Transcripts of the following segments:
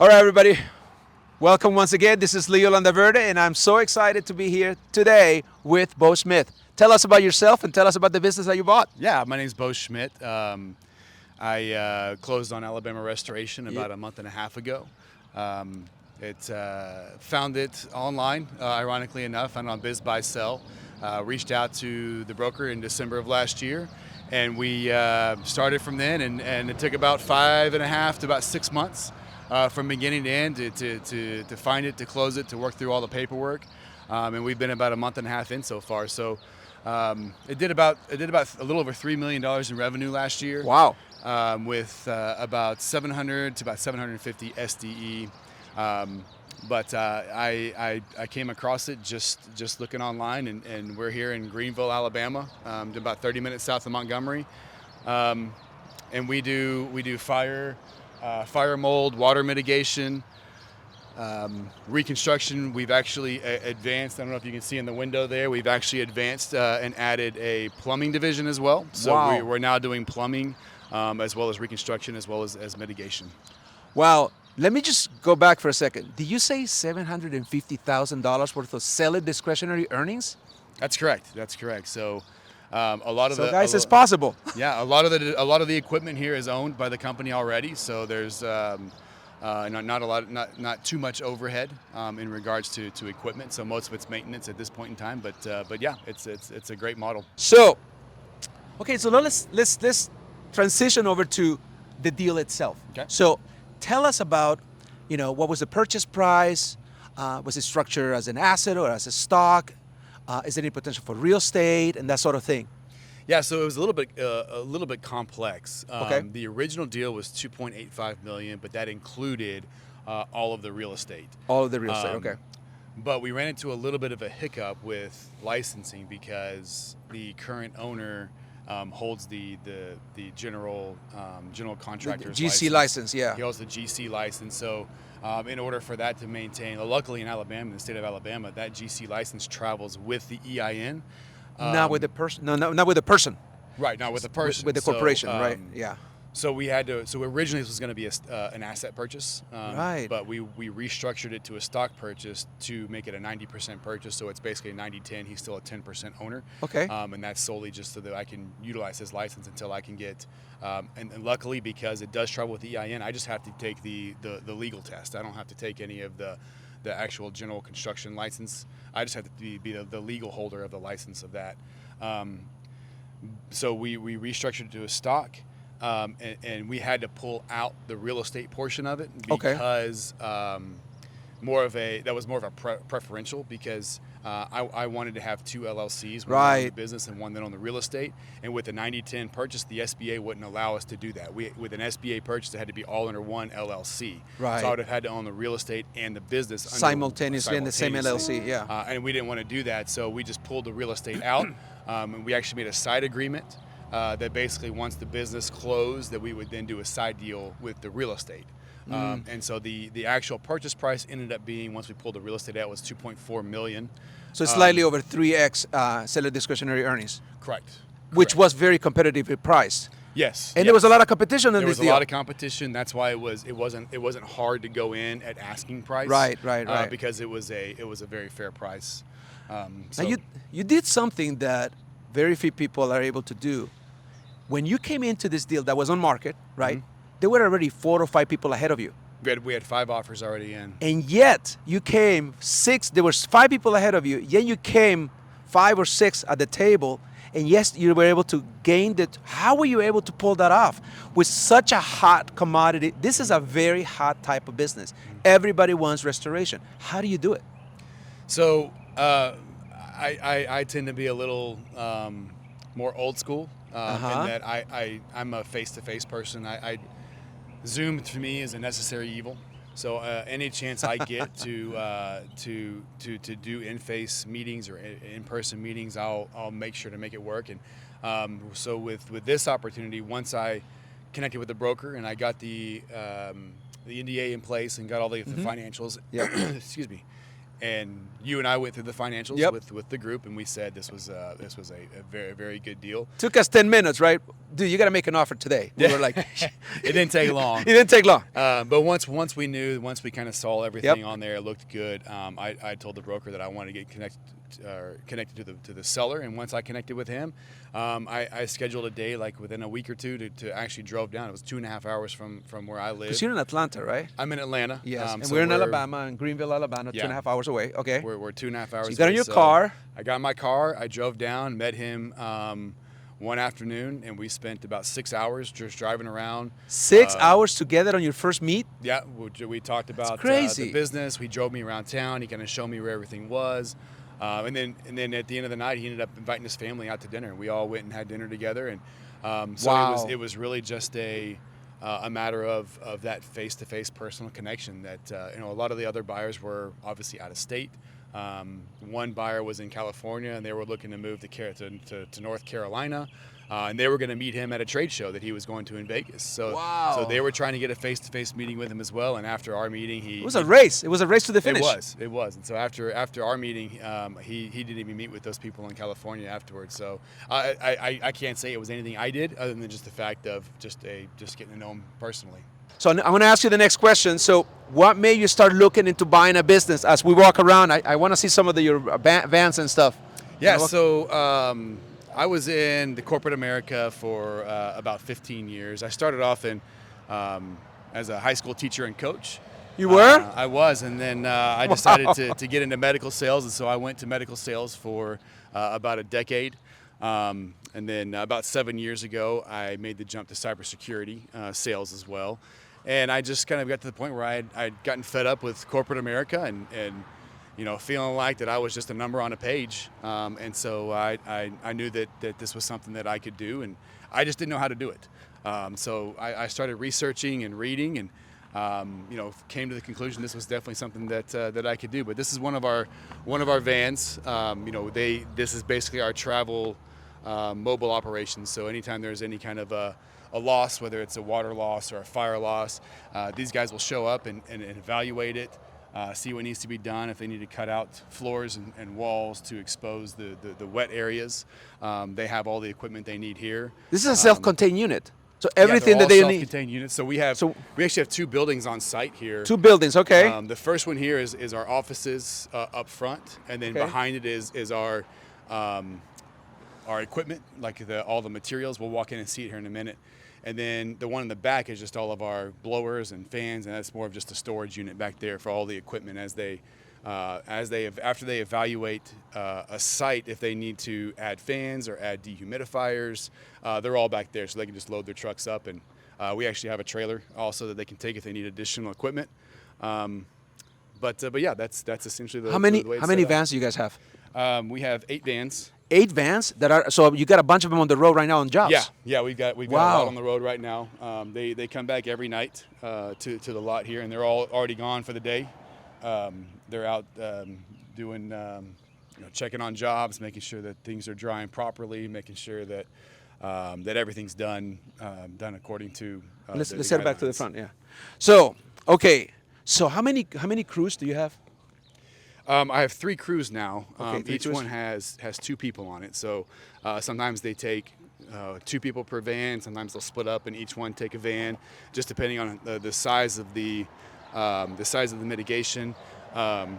All right, everybody. Welcome once again. This is Leo Landaverde, and I'm so excited to be here today with Beau Schmidt. Tell us about yourself and tell us about the business that you bought. Yeah, my name's Beau Schmidt. I closed on Alabama Restoration about a month and a half ago. Found it online, ironically enough, found it on Biz Buy Sell. Reached out to the broker in December of last year, and we started from then, and it took about 5.5 to about 6 months from beginning to end to find it, to close it, to work through all the paperwork. And we've been about a month and a half in so far. So it did about a little over $3 million in revenue last year. Wow. With about 700 to about 750 SDE. But I came across it just looking online, and we're here in Greenville, Alabama, about 30 minutes south of Montgomery. And we do fire mold, water mitigation, reconstruction. We've actually advanced. I don't know if you can see in the window there. We've actually advanced and added a plumbing division as well. So wow. we're now doing plumbing as well as reconstruction as well as mitigation. Wow. Let me just go back for a second. Did you say $750,000 worth of selling discretionary earnings? That's correct. So a lot of guys, it's possible. Yeah, a lot of the equipment here is owned by the company already. So there's not too much overhead in regards to equipment. So most of it's maintenance at this point in time. But yeah, it's a great model. So, okay, so now let's transition over to the deal itself. Okay. So, tell us about, what was the purchase price? Was it structured as an asset or as a stock? Is there any potential for real estate and that sort of thing? Yeah, so it was a little bit complex. Okay. The original deal was $2.85 million, but that included all of the real estate. All of the real estate. Okay. But we ran into a little bit of a hiccup with licensing because the current owner holds the general contractor's GC license, yeah. He holds the GC license. So in order for that to maintain, luckily in Alabama, in the state of Alabama, that GC license travels with the EIN. Not with the person. No, not with the person. Right, not with the person. With the corporation, right? Yeah. So we had to. So originally this was going to be an asset purchase, right? But we restructured it to a stock purchase to make it a 90% purchase. So it's basically a 90-10. He's still a 10% owner. Okay. And that's solely just so that I can utilize his license until I can get. And luckily, because it does travel with the EIN, I just have to take the legal test. I don't have to take any of the actual general construction license. I just have to be the legal holder of the license of that. So we restructured it to a stock. And we had to pull out the real estate portion of it because that was more of a preferential because I wanted to have two LLCs, one on the business and one then on the real estate. And with the 90-10 purchase, the SBA wouldn't allow us to do that. With an SBA purchase, it had to be all under one LLC. Right. So I would have had to own the real estate and the business simultaneously in the same LLC. Yeah. And we didn't want to do that, so we just pulled the real estate out, and we actually made a side agreement. That basically once the business closed, that we would then do a side deal with the real estate. And so the actual purchase price ended up being, once we pulled the real estate out, was $2.4 million. So slightly over 3x seller discretionary earnings. Correct. Which was very competitively priced. Yes. And there was a lot of competition in this deal. There was a lot of competition. That's why it wasn't hard to go in at asking price. Right. Because it was a very fair price. Now you did something that very few people are able to do. When you came into this deal that was on market, right? Mm-hmm. There were already 4 or 5 people ahead of you. We had 5 offers already in. And yet you came 6. There was 5 people ahead of you. Yet you came 5 or 6 at the table. And yes, you were able to gain that. How were you able to pull that off with such a hot commodity? This is a very hot type of business. Mm-hmm. Everybody wants restoration. How do you do it? So I tend to be a little more old school. In that I'm a face-to-face person. Zoom to me is a necessary evil. So any chance I get to do in-face meetings or in-person meetings, I'll make sure to make it work. And so with this opportunity, once I connected with the broker and I got the NDA in place and got all the financials, excuse me, and you and I went through the financials Yep. with the group, and we said this was a very, very good deal. Took us 10 minutes, right? Dude, you got to make an offer today. We were like, It didn't take long. it didn't take long. But once we kind of saw everything Yep. on there, it looked good. I told the broker that I wanted to get connected to the seller, and once I connected with him, I scheduled a day like within a week or two to actually drove down. It was 2.5 hours from where I live. Because you're in Atlanta, right? I'm in Atlanta. Yes. And so we're in Alabama, in Greenville, Alabama, Yeah. 2.5 hours away. Okay. We're 2.5 hours. So you got in away, your car. I got in my car. I drove down, met him one afternoon, and we spent about 6 hours just driving around. 6 hours together on your first meet? Yeah, we talked about crazy. the business. He drove me around town. He kind of showed me where everything was. And then at the end of the night, he ended up inviting his family out to dinner, and we all went and had dinner together. And so Wow. it was really just a matter of that face-to-face personal connection. That a lot of the other buyers were obviously out of state. One buyer was in California, and they were looking to move to North Carolina. And they were going to meet him at a trade show that he was going to in Vegas. So, Wow. so they were trying to get a face-to-face meeting with him as well. And after our meeting, It was a race. It was a race to the finish. It was. And so after our meeting, he didn't even meet with those people in California afterwards. So I can't say it was anything I did other than just the fact of just getting to know him personally. So I'm going to ask you the next question. So what made you start looking into buying a business? As we walk around, I want to see some of your vans and stuff. Yeah, You know, so I was in the corporate America for about 15 years. I started off as a high school teacher and coach. You were? I was, and then I decided to get into medical sales, and so I went to medical sales for about a decade. And then about 7 years ago, I made the jump to cybersecurity sales as well. And I just kind of got to the point where I'd gotten fed up with corporate America and feeling like that I was just a number on a page. And so I knew that this was something that I could do, and I just didn't know how to do it. So I started researching and reading, and came to the conclusion this was definitely something that I could do. But this is one of our vans. This is basically our travel mobile operations. So anytime there's any kind of a loss, whether it's a water loss or a fire loss, these guys will show up and evaluate it. See what needs to be done, if they need to cut out floors and walls to expose the wet areas. They have all the equipment they need here. This is a self-contained unit. So everything that they need. Self-contained units. So we actually have 2 buildings on site here. 2 buildings, okay. The first one here is our offices up front, and then Okay. behind it is our equipment, like all the materials. We'll walk in and see it here in a minute. And then the one in the back is just all of our blowers and fans, and that's more of just a storage unit back there for all the equipment after they evaluate a site. If they need to add fans or add dehumidifiers, they're all back there, so they can just load their trucks up. And we actually have a trailer also that they can take if they need additional equipment. But yeah, that's essentially the How many way it's set up. vans do you guys have? We have 8 vans. 8 vans that are, so you got a bunch of them on the road right now on jobs. Yeah, we've got a lot on the road right now. They come back every night to the lot here, and they're all already gone for the day. They're out doing checking on jobs, making sure that things are drying properly, making sure that everything's done according to. Let's head back to the front. Yeah. So okay. So how many crews do you have? I have 3 crews now. Okay, 3 each crews. one has 2 people on it. So sometimes they take 2 people per van. Sometimes they'll split up and each one take a van, just depending on the size of the mitigation.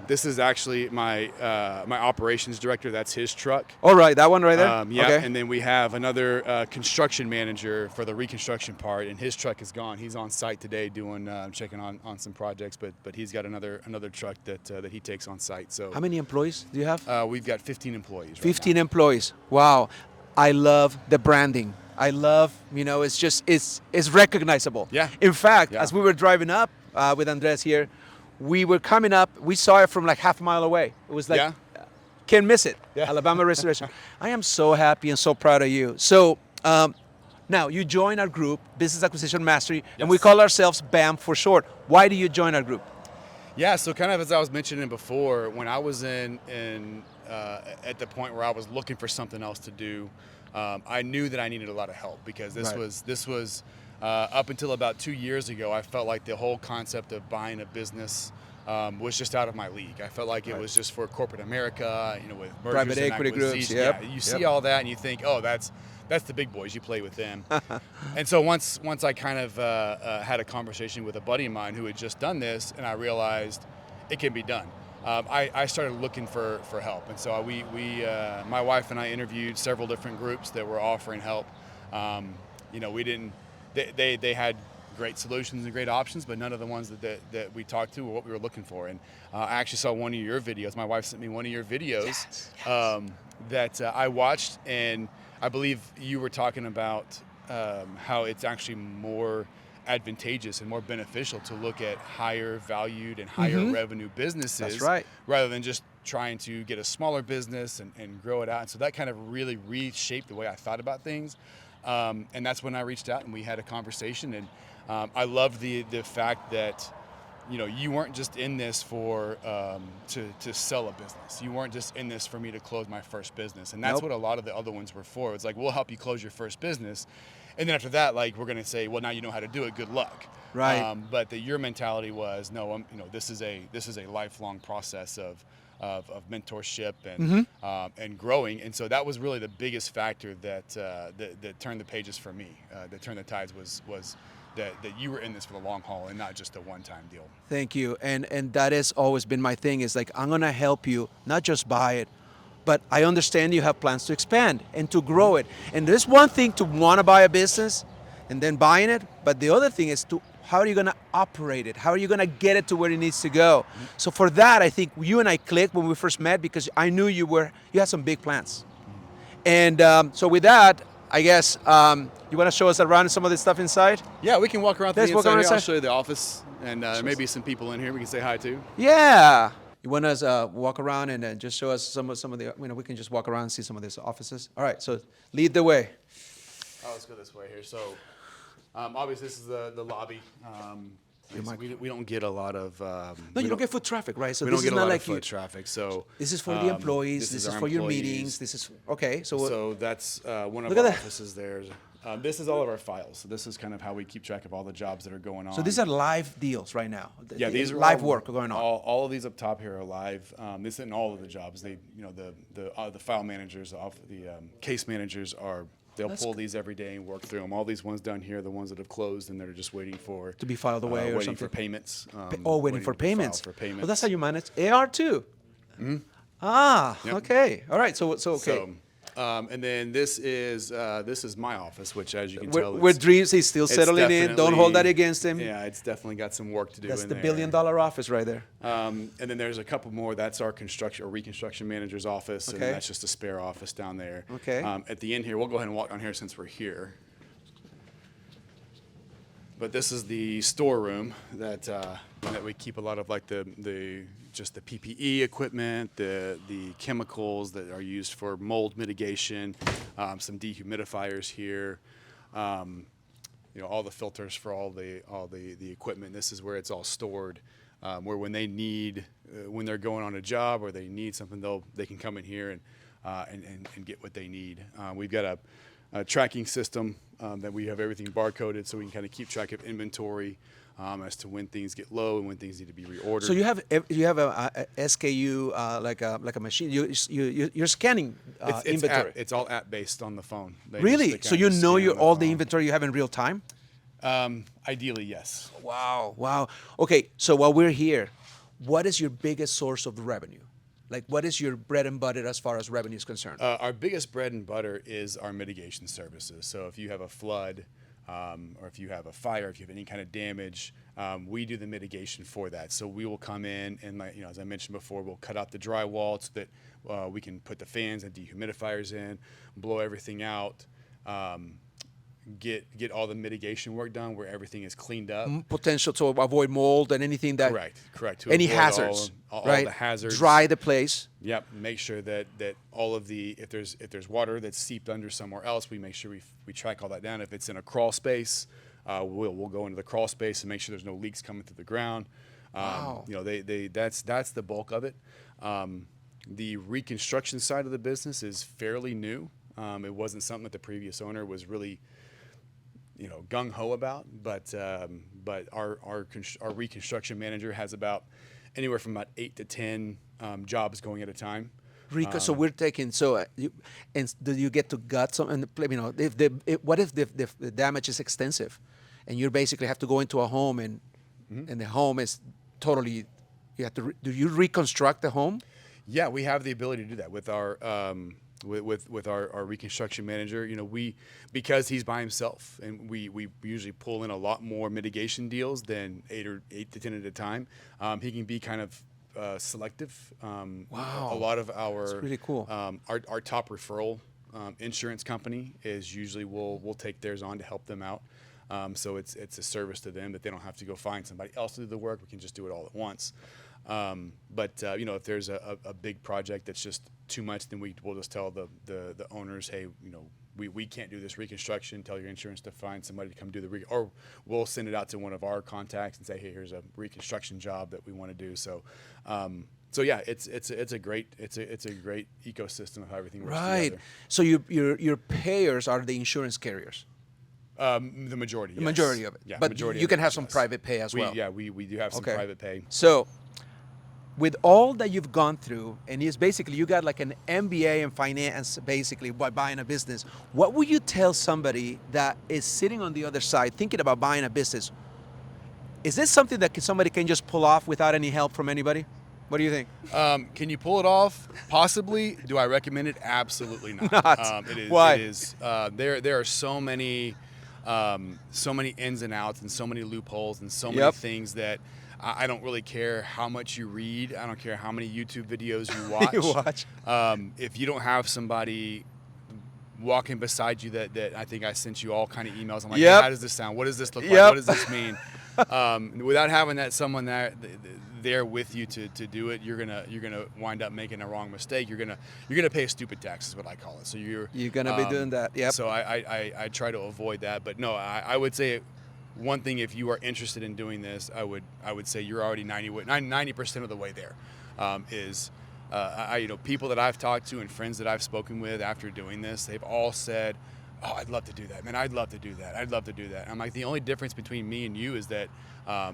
This is actually my operations director. That's his truck. All right, that one right there. Yeah, Okay. and then we have another construction manager for the reconstruction part, and his truck is gone. He's on site today doing checking on some projects, but he's got another truck that he takes on site. So How many employees do you have? we've got 15 employees. 15 employees. Wow. I love the branding. I love, it's recognizable. Yeah. In fact, Yeah. as we were driving up with Andres here, we were coming up, we saw it from like half a mile away. It was like, Yeah. Can't miss it. Yeah. Alabama Restoration. I am so happy and so proud of you. So now you join our group, Business Acquisition Mastery, and we Yes. call ourselves BAM for short. Why do you join our group? Yeah, so kind of as I was mentioning before, when I was at the point where I was looking for something else to do, I knew that I needed a lot of help because this was up until about 2 years ago. I felt like the whole concept of buying a business was just out of my league. I felt like it was just for corporate America, with mergers Private and equity groups. acquisitions. Yep. Yeah, you see all that and you think, oh, that's the big boys. You play with them. And so once I kind of had a conversation with a buddy of mine who had just done this, and I realized it can be done. I started looking for help, and so we my wife and I interviewed several different groups that were offering help. We didn't. They had great solutions and great options, but none of the ones that we talked to were what we were looking for. And I actually saw one of your videos. My wife sent me one of your videos that I watched, and I believe you were talking about how it's actually more advantageous and more beneficial to look at higher valued and higher revenue businesses. That's right. Rather than just trying to get a smaller business and grow it out. And so that kind of really reshaped the way I thought about things. And that's when I reached out and we had a conversation. And I loved the fact that, you weren't just in this for to sell a business. You weren't just in this for me to close my first business. And that's what a lot of the other ones were for. It's like, we'll help you close your first business. And then after that, like, we're going to say, well, now you know how to do it. Good luck. Right. But your mentality was, no, this is a lifelong process of mentorship and growing. And so that was really the biggest factor that turned the pages for me, that turned the tides was that you were in this for the long haul and not just a one-time deal. Thank you. And that has always been my thing, is like, I'm going to help you not just buy it, but I understand you have plans to expand and to grow it. And there's one thing to want to buy a business and then buying it, but the other thing is how are you going to operate it? How are you going to get it to where it needs to go? So for that, I think you and I clicked when we first met, because I knew you had some big plans. And so with that, I guess you want to show us around some of this stuff inside? Yeah, we can walk around Let's the walk inside. around Here. I'll inside. show you the office, and maybe some people in here we can say hi to. Yeah. You want us walk around and just show us some of the, we can just walk around and see some of these offices. All right, so lead the way. Oh, let's go this way here. So obviously this is the lobby. We don't get a lot of. No, you don't get foot traffic, right? So we this don't is get a not lot like of foot traffic. So this is for the employees. This is our for your employees. meetings. This is okay. So that's one of Look our at that. offices there. This is all of our files. So this is kind of how we keep track of all the jobs that are going on. so these are live deals right now. Yeah, these are live all, work going on. All of these up top here are live. This isn't all of the jobs. They, the file managers, the case managers they'll pull these every day and work through them. All these ones down here are the ones that have closed and they're just waiting for To be filed away or waiting something. for payments. Waiting for to be filed payments. For payments. Well, that's how you manage AR too. Ah, Yep. okay. All right. So okay. So, and then this is my office, which, as you can tell, Where Dreams is still it's settling in. Don't hold that definitely- against him. Yeah, it's definitely got some work to do. That's in the there. $1 billion office right there. And then there's a couple more. That's our reconstruction manager's office, and Okay. that's just a spare office down there. Okay. At the end here, we'll go ahead and walk on here since we're here. But this is the storeroom that we keep a lot of, like just the PPE equipment, the chemicals that are used for mold mitigation, some dehumidifiers here. All the filters for all the equipment. This is where it's all stored. Where when they need, when they're going on a job or they need something, they can come in here and get what they need. We've got a tracking system that we have everything barcoded, so we can kind of keep track of inventory as to when things get low and when things need to be reordered. So you have a SKU like a machine. You're scanning inventory. It's all app based on the phone. Really? So you know all the inventory you have in real time? Ideally, yes. Wow. Okay, so while we're here, what is your biggest source of revenue? Like, what is your bread and butter as far as revenue is concerned? Our biggest bread and butter is our mitigation services. So if you have a flood, or if you have a fire, if you have any kind of damage, we do the mitigation for that. So we will come in and, as I mentioned before, we'll cut out the drywall so that we can put the fans and dehumidifiers in, blow everything out, get all the mitigation work done where everything is cleaned up. Potential to avoid mold and anything that. Correct. To any avoid hazards, all right? the hazards. Dry the place. Yep. Make sure that all of the if there's water that's seeped under somewhere else, we make sure we track all that down. If it's in a crawl space, we'll go into the crawl space and make sure there's no leaks coming through the ground. Wow. That's the bulk of it. The reconstruction side of the business is fairly new. It wasn't something that the previous owner was really gung ho about, but our reconstruction manager has about anywhere from about 8 to 10 jobs going at a time. So we're taking do you get to gut some and what if the damage is extensive, and you basically have to go into a home and the home is totally do you reconstruct the home? Yeah, we have the ability to do that with our with our reconstruction manager. Because he's by himself, and we usually pull in a lot more mitigation deals than 8 to 10 at a time. He can be kind of selective. Wow. A lot of our That's really cool. Our top referral insurance company is usually we'll take theirs on to help them out. So it's a service to them that they don't have to go find somebody else to do the work. We can just do it all at once. But if there's a big project that's just too much, then we'll just tell the owners, hey, we can't do this reconstruction. Tell your insurance to find somebody to come do or we'll send it out to one of our contacts and say, hey, here's a reconstruction job that we want to do. So yeah, it's a great ecosystem of how everything works together. So your payers are the insurance carriers. The majority. The majority of it. Yeah, but you can have some private pay as well. We do have some private pay. So, with all that you've gone through, and it's basically you got like an MBA in finance basically by buying a business, what would you tell somebody that is sitting on the other side thinking about buying a business? Is this something that somebody can just pull off without any help from anybody? What do you think? Can you pull it off? Possibly. Do I recommend it? Absolutely not. Why? It is. There are so many ins and outs and so many loopholes and so many things that I don't really care how much you read. I don't care how many YouTube videos you watch. If you don't have somebody walking beside you that I think I sent you all kind of emails. I'm like, hey, how does this sound? What does this look like? What does this mean? Without having someone there with you to do it, you're gonna wind up making a wrong mistake. You're gonna pay a stupid tax is what I call it. So you're gonna be doing that. Yep. So I try to avoid that. But no, I would say one thing, if you are interested in doing this, I would say you're already 90% of the way there. People that I've talked to and friends that I've spoken with after doing this, they've all said, oh, I'd love to do that, man. I'd love to do that. I'd love to do that. I'm like, the only difference between me and you is that I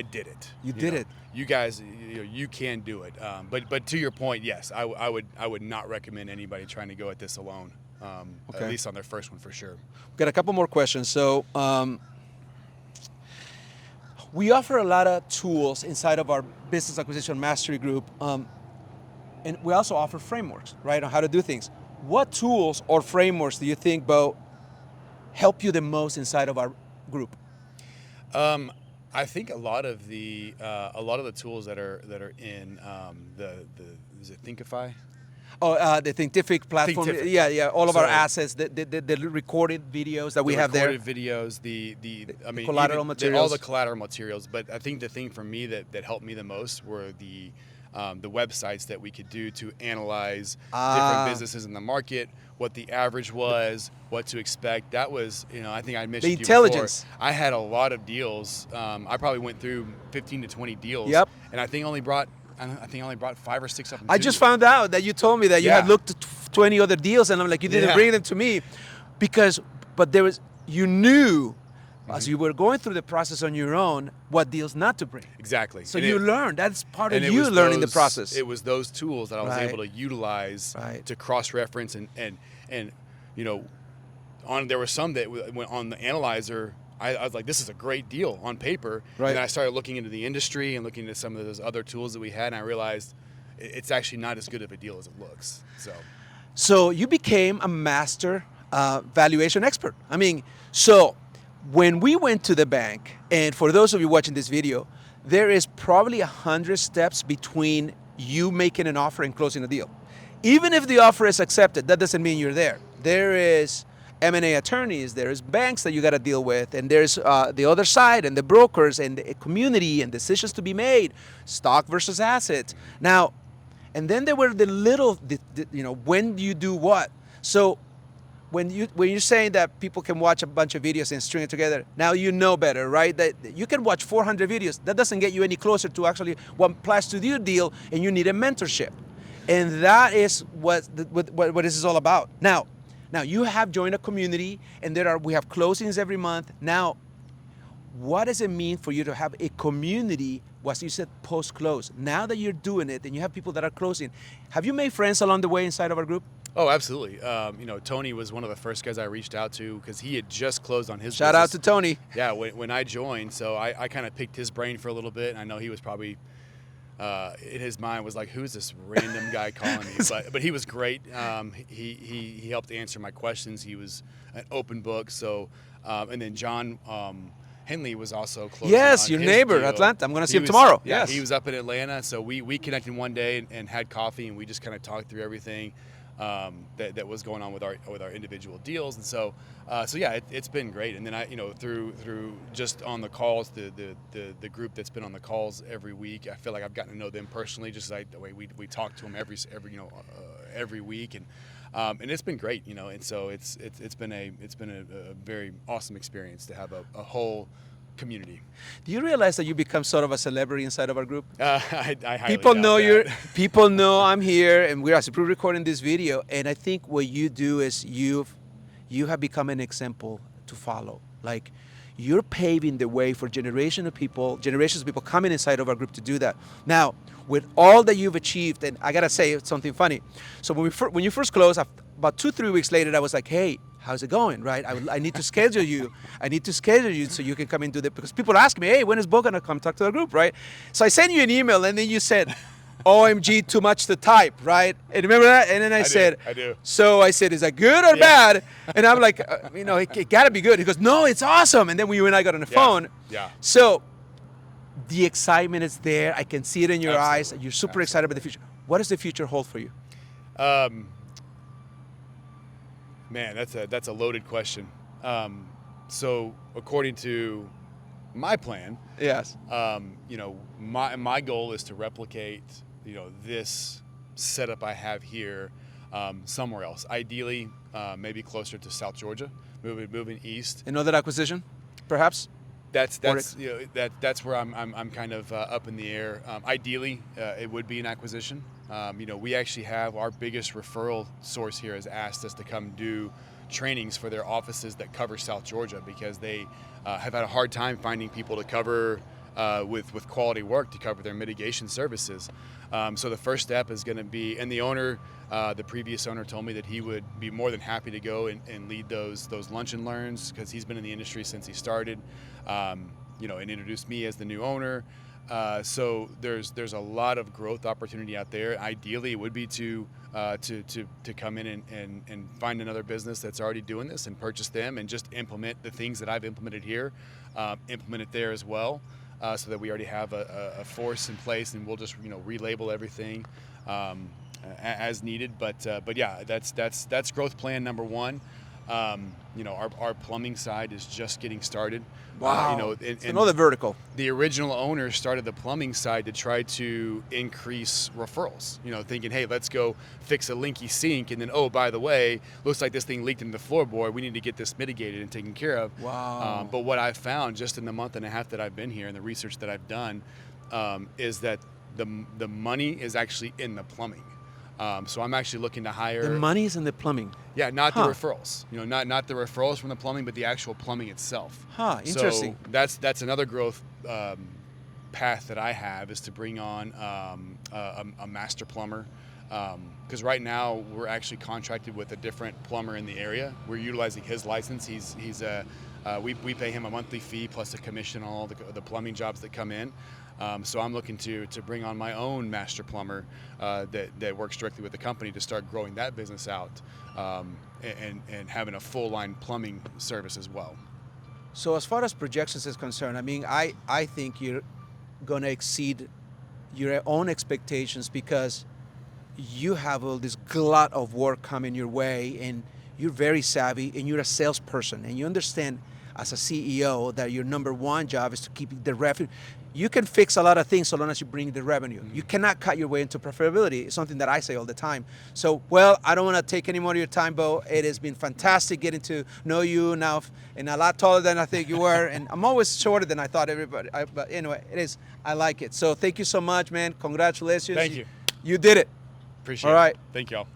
did it. You did it. You guys, you can do it. But to your point, yes, I would not recommend anybody trying to go at this alone. At least on their first one for sure. We've got a couple more questions. So we offer a lot of tools inside of our business acquisition mastery group, and we also offer frameworks, right, on how to do things. What tools or frameworks do you think, Beau, help you the most inside of our group? I think a lot of the tools that are in is it Thinkify? The Thinkific platform. Thinkific. Yeah. All of our assets, the recorded videos that we have there. Recorded videos, the collateral materials. All the collateral materials. But I think the thing for me that helped me the most were the websites that we could do to analyze different businesses in the market, what the average was, what to expect. That was, I think I mentioned the intelligence. Before, I had a lot of deals. I probably went through 15 to 20 deals. Yep. And I think I only brought 5 or 6 of them. I just found out that you told me that you had looked at 20 other deals, and I'm like, you didn't bring them to me, but there was, you knew as you were going through the process on your own what deals not to bring. Exactly. So you learned. That's part of you learning the process. It was those tools that I was able to utilize to cross-reference and there were some that went on the analyzer. I was like, this is a great deal on paper. Right. And then I started looking into the industry and looking at some of those other tools that we had, and I realized it's actually not as good of a deal as it looks. So you became a master valuation expert. So when we went to the bank, and for those of you watching this video, there is probably 100 steps between you making an offer and closing a deal. Even if the offer is accepted, that doesn't mean you're there. There is M&A attorneys, there's banks that you got to deal with, and there's the other side and the brokers and the community and decisions to be made, stock versus assets. Now, and then there were the little, when do you do what? So when you're saying that people can watch a bunch of videos and string it together, now you know better, right? That you can watch 400 videos. That doesn't get you any closer to actually what applies to your deal, and you need a mentorship. And that is what this is all about. Now you have joined a community, and we have closings every month. Now, what does it mean for you to have a community, as you said, post-close? Now that you're doing it and you have people that are closing, have you made friends along the way inside of our group? Oh, absolutely. Tony was one of the first guys I reached out to because he had just closed on his Shout business. out to Tony. Yeah, when I joined, so I kind of picked his brain for a little bit. And I know he was probably in his mind was like, "Who's this random guy calling me?" But he was great. He helped answer my questions. He was an open book. So and then John Henley was also close. Yes, your neighbor, deal. Atlanta. I'm going to see him tomorrow. Yeah, yes, he was up in Atlanta. So we connected one day and had coffee, and we just kind of talked through everything that was going on with our individual deals. And so yeah, it's been great. And then through just on the calls, the group that's been on the calls every week, I feel like I've gotten to know them personally, just like the way we talk to them every week, and it's been great, and so it's been a very awesome experience to have a whole community. Do you realize that you become sort of a celebrity inside of our group? I highly People doubt know that. people know I'm here, and we're actually pre-recording this video. And I think what you do is you have become an example to follow. Like, you're paving the way for generations of people coming inside of our group to do that. Now, with all that you've achieved, and I gotta say something funny. So when you first closed, about 2-3 weeks later, I was like, hey, how's it going, right? I need to schedule you. I need to schedule you so you can come and do that, because people ask me, hey, when is Beau gonna come talk to the group, right? So I sent you an email, and then you said, OMG, too much to type, right? And remember that? And then I said, I do. So I said, is that good or bad? And I'm like, it gotta be good. He goes, no, it's awesome. And then you and I got on the phone. Yeah. So the excitement is there. I can see it in your eyes. Absolutely. You're super excited about the future. What does the future hold for you? Man, that's a loaded question. So according to my plan, Yes. my goal is to replicate, this setup I have here somewhere else. Ideally, maybe closer to South Georgia, moving east. Another acquisition, perhaps? That's where I'm kind of up in the air. Ideally, it would be an acquisition. We actually have our biggest referral source here has asked us to come do trainings for their offices that cover South Georgia, because they have had a hard time finding people to cover with quality work to cover their mitigation services. So the first step is going to be, and the owner, the previous owner, told me that he would be more than happy to go and lead those lunch and learns, because he's been in the industry since he started, and introduced me as the new owner. So there's a lot of growth opportunity out there. Ideally, it would be to come in and find another business that's already doing this and purchase them and just implement the things that I've implemented here, implement it there as well, so that we already have a force in place, and we'll just relabel everything as needed. But yeah, that's growth plan number one. Our plumbing side is just getting started. Wow. It's another vertical. The original owner started the plumbing side to try to increase referrals, thinking, hey, let's go fix a leaky sink. And then, oh, by the way, looks like this thing leaked into the floorboard. We need to get this mitigated and taken care of. Wow. But what I've found just in the month and a half that I've been here and the research that I've done is that the money is actually in the plumbing. So I'm actually looking to hire. The money is in the plumbing. Yeah, not the referrals. Not the referrals from the plumbing, but the actual plumbing itself. Interesting. So that's another growth path that I have, is to bring on a master plumber. Because right now we're actually contracted with a different plumber in the area. We're utilizing his license. We pay him a monthly fee plus a commission on all the plumbing jobs that come in. So I'm looking to bring on my own master plumber that works directly with the company to start growing that business out, and having a full line plumbing service as well. So as far as projections is concerned, I think you're going to exceed your own expectations, because you have all this glut of work coming your way, and you're very savvy, and you're a salesperson, and you understand as a CEO that your number one job is to keep the revenue. You can fix a lot of things so long as you bring the revenue. Mm-hmm. You cannot cut your way into profitability. It's something that I say all the time. So, I don't want to take any more of your time, Beau. It has been fantastic getting to know you now, and a lot taller than I think you were. And I'm always shorter than I thought everybody. But anyway, it is. I like it. So thank you so much, man. Congratulations. Thank you. You did it. Appreciate it. All right. Thank y'all.